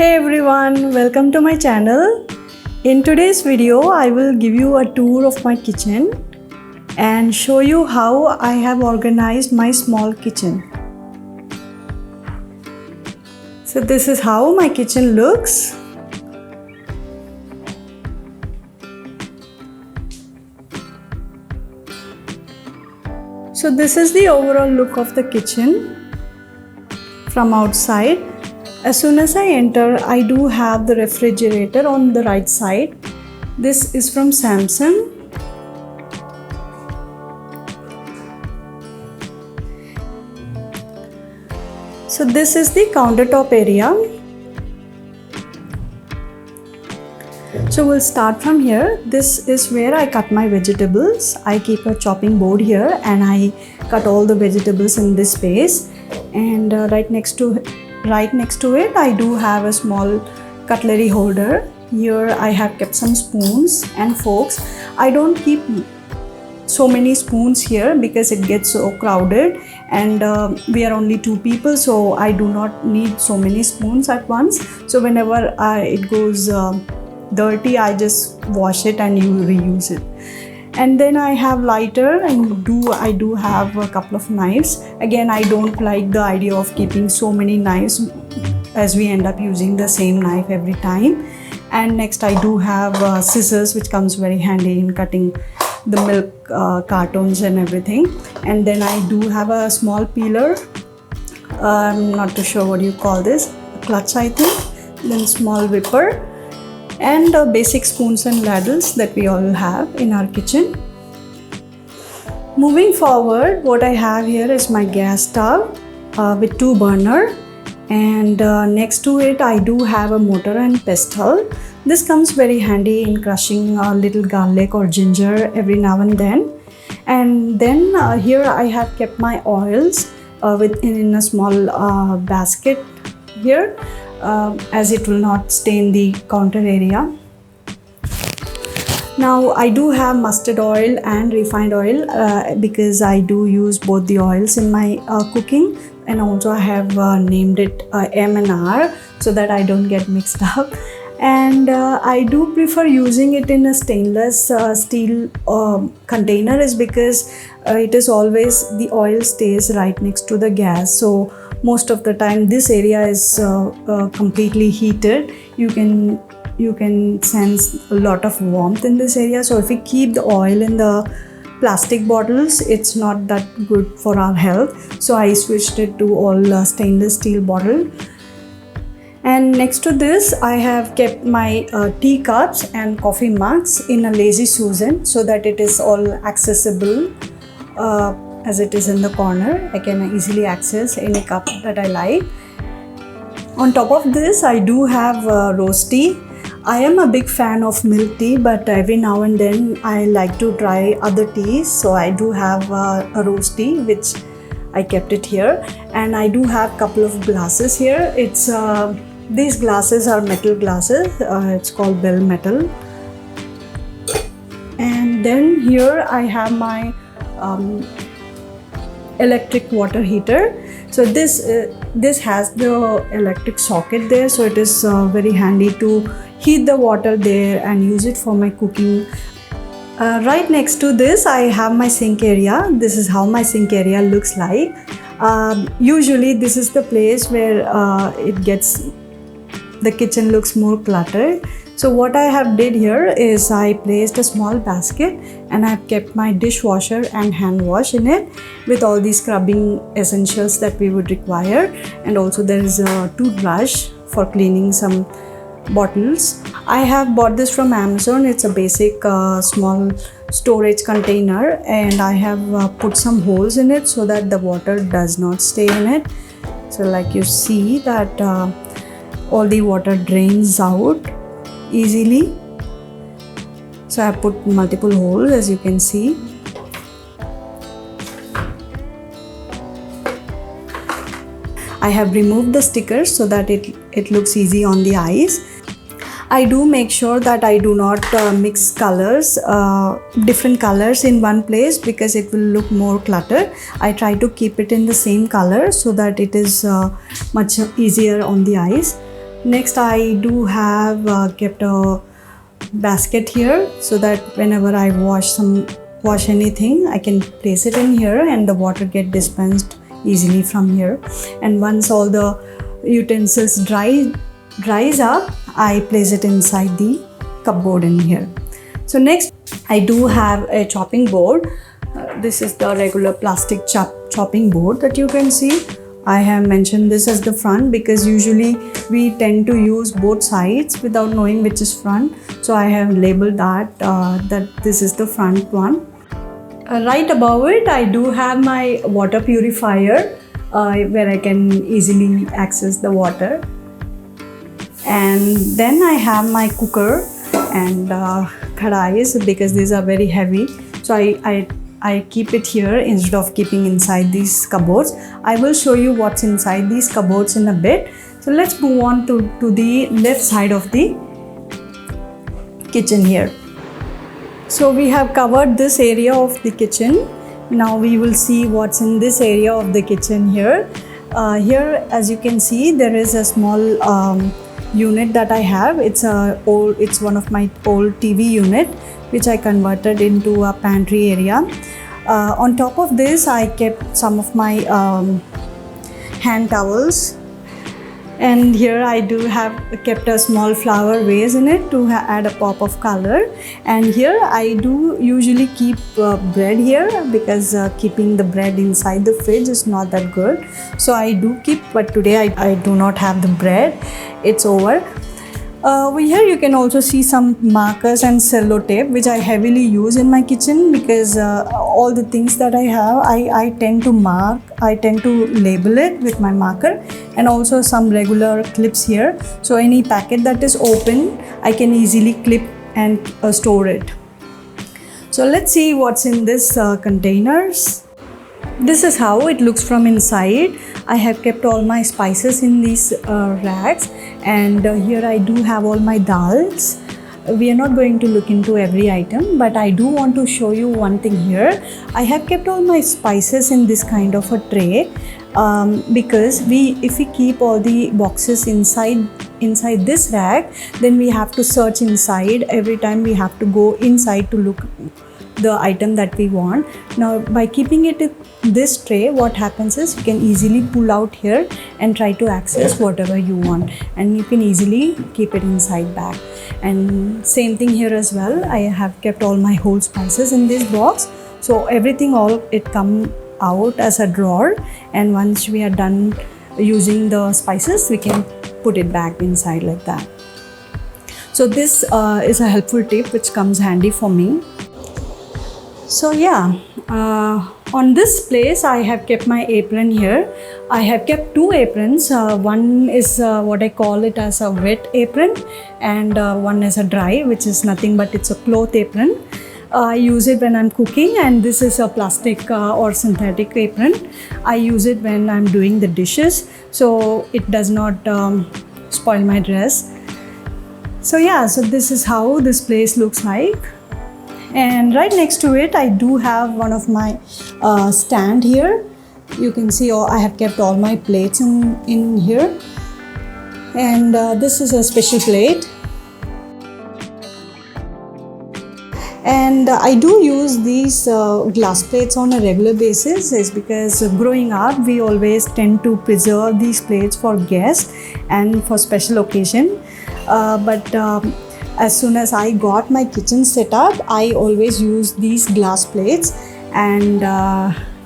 Hey everyone, welcome to my channel. In today's video, I will give you a tour of my kitchen and show you how I have organized my small kitchen. So this is how my kitchen looks. So this is the overall look of the kitchen from outside. As soon as I enter, I do have the refrigerator on the right side. This is from Samsung. So this is the countertop area. So we'll start from here. This is where I cut my vegetables. I keep a chopping board here and I cut all the vegetables in this space. And right next to it, I do have a small cutlery holder. Here I have kept some spoons and forks. I don't keep so many spoons here because it gets so crowded and we are only 2 people, so I do not need so many spoons at once. So whenever it goes dirty, I just wash it and reuse it. And then I have lighter and I do have a couple of knives. Again, I don't like the idea of keeping so many knives as we end up using the same knife every time. And next I do have scissors, which comes very handy in cutting the milk cartons and everything. And then I do have a small peeler. I'm not too sure what you call this, a clutch I think. Then small whipper. And basic spoons and ladles that we all have in our kitchen. Moving forward, what I have here is my gas stove with 2 burners, and next to it I do have a mortar and pestle. This comes very handy in crushing a little garlic or ginger every now and then. And then here I have kept my oils in a small basket here. As it will not stain the counter area. Now I do have mustard oil and refined oil because I do use both the oils in my cooking, and also I have named it M and R so that I don't get mixed up. And I do prefer using it in a stainless steel container is because it is always, the oil stays right next to the gas. So most of the time this area is completely heated. You can sense a lot of warmth in this area. So if we keep the oil in the plastic bottles, it's not that good for our health. So I switched it to all stainless steel bottle. And next to this, I have kept my tea cups and coffee mugs in a lazy Susan so that it is all accessible as it is in the corner. I can easily access any cup that I like. On top of this, I do have roast tea. I am a big fan of milk tea, but every now and then I like to try other teas. So I do have a roast tea, which I kept it here. And I do have a couple of glasses here. These glasses are metal glasses. It's called Bell Metal. And then here I have my electric water heater. So this has the electric socket there, so it is very handy to heat the water there and use it for my cooking. Right next to this, I have my sink area. This is how my sink area looks like. Usually this is the place where the kitchen looks more cluttered. So what I have did here is I placed a small basket and I have kept my dishwasher and hand wash in it with all these scrubbing essentials that we would require. And also there is a toothbrush for cleaning some bottles. I have bought this from Amazon. It's a basic small storage container, and I have put some holes in it so that the water does not stay in it. So like you see that all the water drains out easily. So I put multiple holes, as you can see. I have removed the stickers so that it looks easy on the eyes. I do make sure that I do not mix colors, different colors in one place, because it will look more cluttered. I try to keep it in the same color so that it is much easier on the eyes. Next, I do have kept a basket here so that whenever I wash anything, I can place it in here and the water get dispensed easily from here. And once all the utensils dries up, I place it inside the cupboard in here. So next, I do have a chopping board. This is the regular plastic chopping board that you can see. I have mentioned this as the front because usually we tend to use both sides without knowing which is front. So I have labeled that this is the front one. Right above it, I do have my water purifier where I can easily access the water. And then I have my cooker and kadais because these are very heavy. So I keep it here instead of keeping inside these cupboards. I will show you what's inside these cupboards in a bit. So let's move on to the left side of the kitchen here. So we have covered this area of the kitchen. Now we will see what's in this area of the kitchen here. Here, as you can see, there is a small unit that I have. It's one of my old TV unit which I converted into a pantry area. On top of this, I kept some of my hand towels, and here I do have kept a small flower vase in it to add a pop of color. And here I do usually keep bread here because keeping the bread inside the fridge is not that good. So I do keep, but today I do not have the bread. It's over. Over here you can also see some markers and sellotape which I heavily use in my kitchen because all the things that I have I tend to mark, I tend to label it with my marker, and also some regular clips here. So any packet that is open, I can easily clip and store it. So let's see what's in this containers. This is how it looks from inside. I have kept all my spices in these racks, and here I do have all my dals. We are not going to look into every item, but I do want to show you one thing here. I have kept all my spices in this kind of a tray because if we keep all the boxes inside this rack, then we have to search inside. Every time we have to go inside to look the item that we want. Now by keeping it in this tray, what happens is you can easily pull out here and try to access whatever you want, and you can easily keep it inside back. And same thing here as well. I have kept all my whole spices in this box, so everything it come out as a drawer, and once we are done using the spices, we can put it back inside like that. So this is a helpful tip which comes handy for me. So yeah, on this place I have kept my apron here. I have kept two aprons. One is what I call it as a wet apron, and one is a dry, which is nothing but it's a cloth apron. I use it when I'm cooking, and this is a plastic or synthetic apron. I use it when I'm doing the dishes, so it does not spoil my dress. So yeah, so this is how this place looks like. And right next to it, I do have one of my stand here. You can see I have kept all my plates in here, and this is a special plate. And I do use these glass plates on a regular basis, is because growing up we always tend to preserve these plates for guests and for special occasion. As soon as I got my kitchen set up, I always use these glass plates, and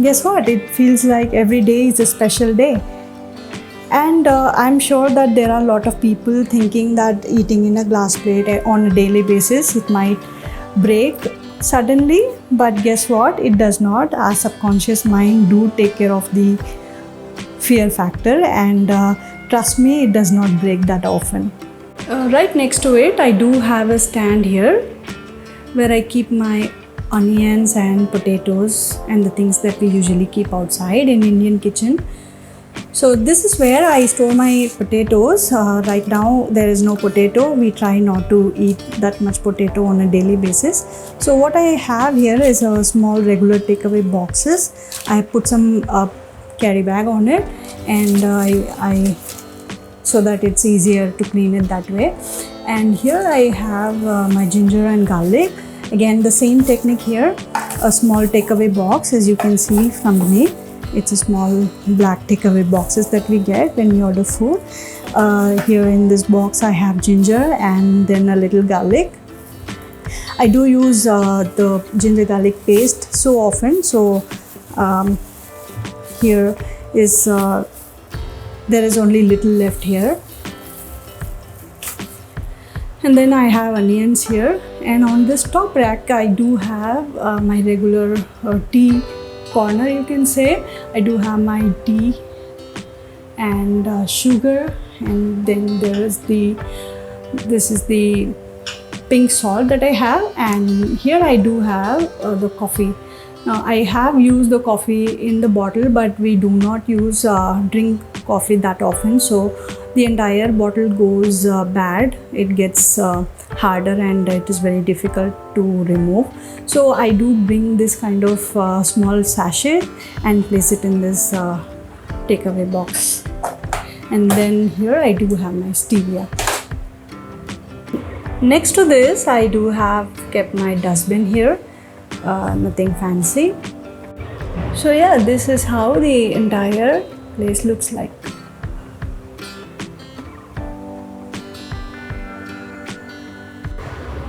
guess what? It feels like every day is a special day. And I'm sure that there are a lot of people thinking that eating in a glass plate on a daily basis, it might break suddenly, but guess what? It does not. Our subconscious mind do take care of the fear factor, and trust me, it does not break that often. Right next to it, I do have a stand here where I keep my onions and potatoes and the things that we usually keep outside in Indian kitchen. So this is where I store my potatoes. Right now there is no potato. We try not to eat that much potato on a daily basis. So what I have here is a small regular takeaway boxes. I put some carry bag on it, and I so that it's easier to clean it that way. And here I have my ginger and garlic. Again, the same technique here, a small takeaway box, as you can see from beneath. It's a small black takeaway boxes that we get when we order food. Here in this box I have ginger and then a little garlic. I do use the ginger garlic paste so often, so here is there is only little left here. And then I have onions here, and on this top rack I do have my regular tea corner, you can say. I do have my tea and sugar, and then this is the pink salt that I have, and here I do have the coffee. Now I have used the coffee in the bottle, but we do not use drink coffee that often, so the entire bottle goes bad. It gets harder and it is very difficult to remove. So I do bring this kind of small sachet and place it in this takeaway box. And then here I do have my stevia. Next to this I do have kept my dustbin here, nothing fancy. So yeah, this is how the entire place looks like.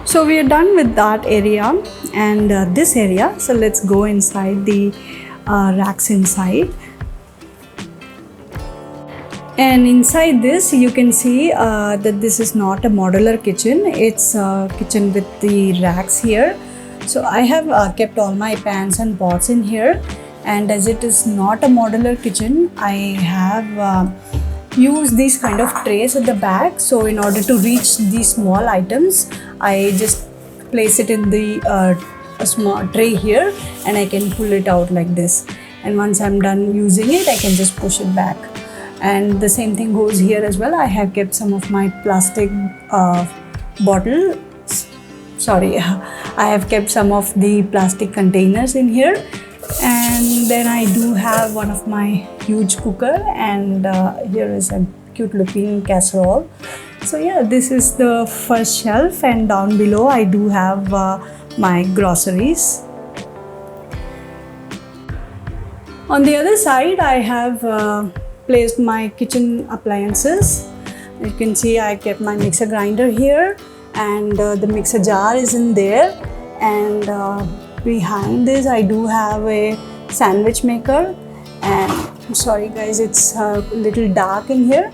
So we are done with that area and this area. So let's go inside the racks inside. And inside this you can see that this is not a modular kitchen. It's a kitchen with the racks here. So I have kept all my pans and pots in here, and as it is not a modular kitchen, I have use these kind of trays at the back. So in order to reach these small items, I just place it in the a small tray here, and I can pull it out like this. And once I'm done using it, I can just push it back. And the same thing goes here as well. I have kept some of my plastic bottles. Sorry, I have kept some of the plastic containers in here. And then I do have one of my huge cooker, and here is a cute looking casserole. So yeah, this is the first shelf, and down below I do have my groceries. On the other side I have placed my kitchen appliances. You can see I kept my mixer grinder here, and the mixer jar is in there, and behind this I do have a sandwich maker. And I'm sorry guys, it's a little dark in here.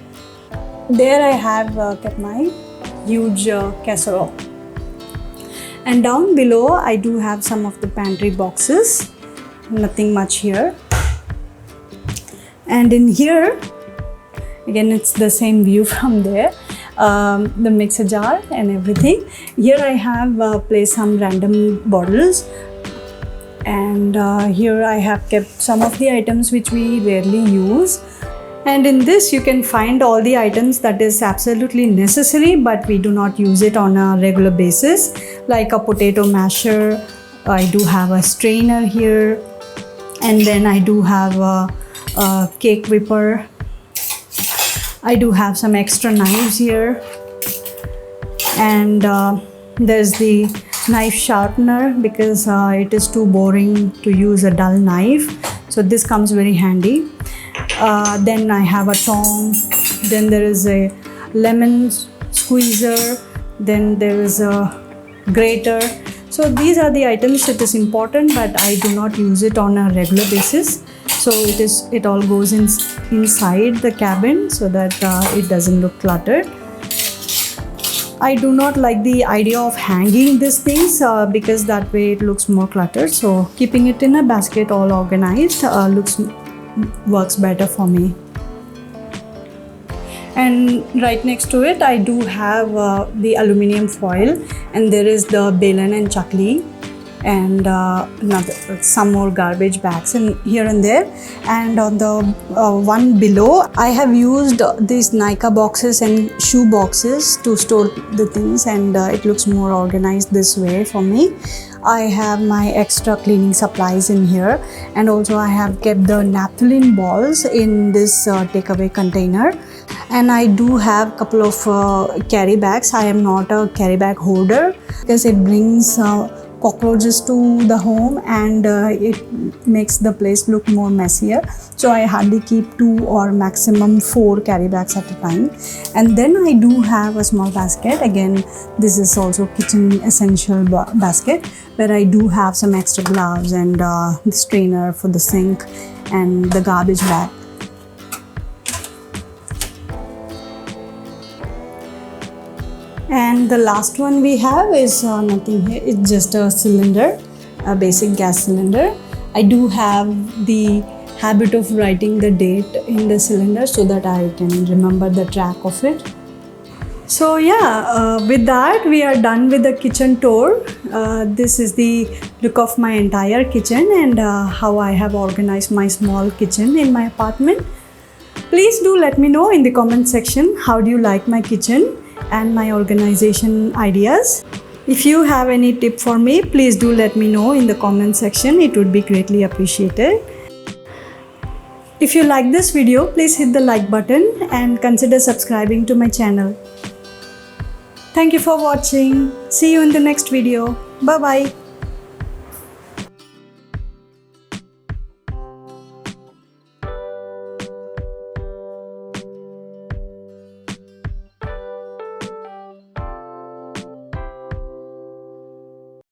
There I have kept my huge casserole. And down below I do have some of the pantry boxes, nothing much here. And in here again it's the same view from there, the mixer jar and everything. Here I have placed some random bottles, and here I have kept some of the items which we rarely use. And in this you can find all the items that is absolutely necessary but we do not use it on a regular basis, like a potato masher. I do have a strainer here, and then I do have a cake whipper. I do have some extra knives here, and there's the knife sharpener because it is too boring to use a dull knife, so this comes very handy. Then I have a tong, then there is a lemon squeezer, then there is a grater. So these are the items that is important, but I do not use it on a regular basis. So it all goes inside the cabin so that it doesn't look cluttered. I do not like the idea of hanging these things because that way it looks more cluttered. So keeping it in a basket all organized works better for me. And right next to it I do have the aluminium foil, and there is the belan and chakli, and some more garbage bags in here and there. And on the one below I have used these Nika boxes and shoe boxes to store the things, and it looks more organized this way for me. I have my extra cleaning supplies in here, and also I have kept the naphthalene balls in this takeaway container. And I do have couple of carry bags. I am not a carry bag hoarder because it brings cockroaches to the home, and it makes the place look more messier. So I hardly keep 2 or maximum 4 carry bags at a time. And then I do have a small basket. Again, this is also kitchen essential basket, where I do have some extra gloves and the strainer for the sink and the garbage bag. And the last one we have is nothing here. It's just a cylinder, a basic gas cylinder. I do have the habit of writing the date in the cylinder so that I can remember the track of it. So yeah, with that we are done with the kitchen tour. This is the look of my entire kitchen and how I have organized my small kitchen in my apartment. Please do let me know in the comment section how do you like my kitchen and my organization ideas. If you have any tip for me, please do let me know in the comment section. It would be greatly appreciated. If you like this video, please hit the like button and consider subscribing to my channel. Thank you for watching. See you in the next video. Bye bye.